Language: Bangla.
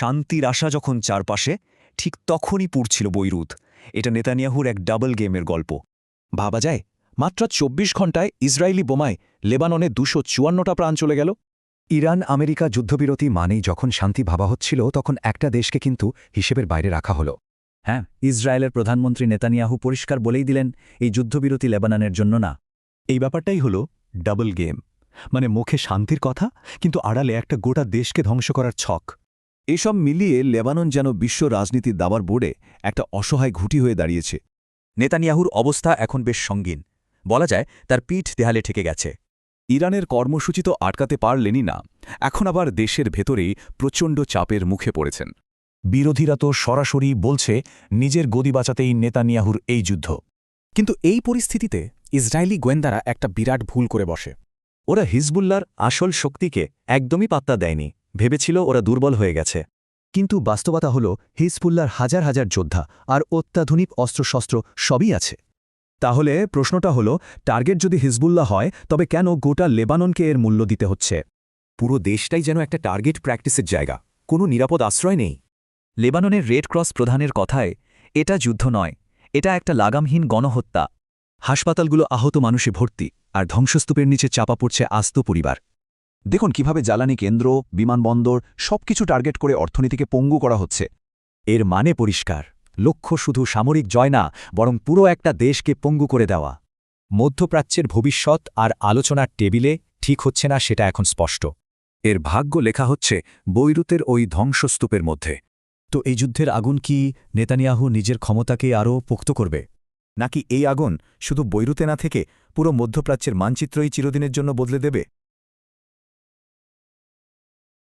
শান্তির আশা যখন চারপাশে, ঠিক তখনই পুড়ছিল বৈরুত। এটা নেতানিয়াহুর এক ডাবল গেমের গল্প। ভাবা যায়, মাত্র ২৪ ঘণ্টায় ইসরায়েলি বোমায় লেবাননে ২৫৪টা প্রাণ চলে গেল। ইরান আমেরিকা যুদ্ধবিরতি মানেই যখন শান্তি ভাবা হচ্ছিল, তখন একটা দেশকে কিন্তু হিসেবের বাইরে রাখা হলো। হ্যাঁ, ইসরায়েলের প্রধানমন্ত্রী নেতানিয়াহু পরিষ্কার বলেই দিলেন, এই যুদ্ধবিরতি লেবাননের জন্য না। এই ব্যাপারটাই হলো ডাবল গেম, মানে মুখে শান্তির কথা, কিন্তু আড়ালে একটা গোটা দেশকে ধ্বংস করার ছক। এসব মিলিয়ে লেবানন যেন বিশ্ব রাজনীতির দাবার বোর্ডে একটা অসহায় ঘুঁটি হয়ে দাঁড়িয়েছে। নেতানিয়াহুর অবস্থা এখন বেশ সঙ্গীন। বলা যায় তার পিঠ দেয়ালে ঠেকে গেছে। ইরানের কর্মসূচি তো আটকাতে পারলেনই না, এখন আবার দেশের ভেতরেই প্রচণ্ড চাপের মুখে পড়েছেন। বিরোধীরা তো সরাসরি বলছে নিজের গদি বাঁচাতেই নেতানিয়াহুর এই যুদ্ধ। কিন্তু এই পরিস্থিতিতে ইসরায়েলি গোয়েন্দারা একটা বিরাট ভুল করে বসে। ওরা হিজবুল্লাহর আসল শক্তিকে একদমই পাত্তা দেয়নি, ভেবেছিল ওরা দুর্বল হয়ে গেছে। কিন্তু বাস্তবতা হল, হিজবুল্লাহর হাজার হাজার যোদ্ধা আর অত্যাধুনিক অস্ত্রশস্ত্র সবই আছে। তাহলে প্রশ্নটা হল, টার্গেট যদি হিজবুল্লাহ হয়, তবে কেন গোটা লেবাননকে এর মূল্য দিতে হচ্ছে? পুরো দেশটাই যেন একটা টার্গেট প্র্যাকটিসের জায়গা, কোনো নিরাপদ আশ্রয় নেই। লেবাননের রেড ক্রস প্রধানের কথায়, এটা যুদ্ধ নয়, এটা একটা লাগামহীন গণহত্যা। হাসপাতালগুলো আহত মানুষে ভর্তি, আর ধ্বংসস্তূপের নিচে চাপা পড়ছে আস্ত পরিবার। দেখুন কিভাবে জ্বালানি কেন্দ্র, বিমানবন্দর সবকিছু টার্গেট করে অর্থনীতিকে পঙ্গু করা হচ্ছে। এর মানে পরিষ্কার, লক্ষ্য শুধু সামরিক জয় না, বরং পুরো একটা দেশকে পঙ্গু করে দেওয়া। মধ্যপ্রাচ্যের ভবিষ্যৎ আর আলোচনার টেবিলে ঠিক হচ্ছে না, সেটা এখন স্পষ্ট। এর ভাগ্য লেখা হচ্ছে বৈরুতের ওই ধ্বংসস্তূপের মধ্যে। তো এই যুদ্ধের আগুন কি নেতানিয়াহু নিজের ক্ষমতাকে আরও পোক্ত করবে? নাকি এই আগুন শুধু বৈরুতে না থেকে পুরো মধ্যপ্রাচ্যের মানচিত্রই চিরদিনের জন্য বদলে দেবে?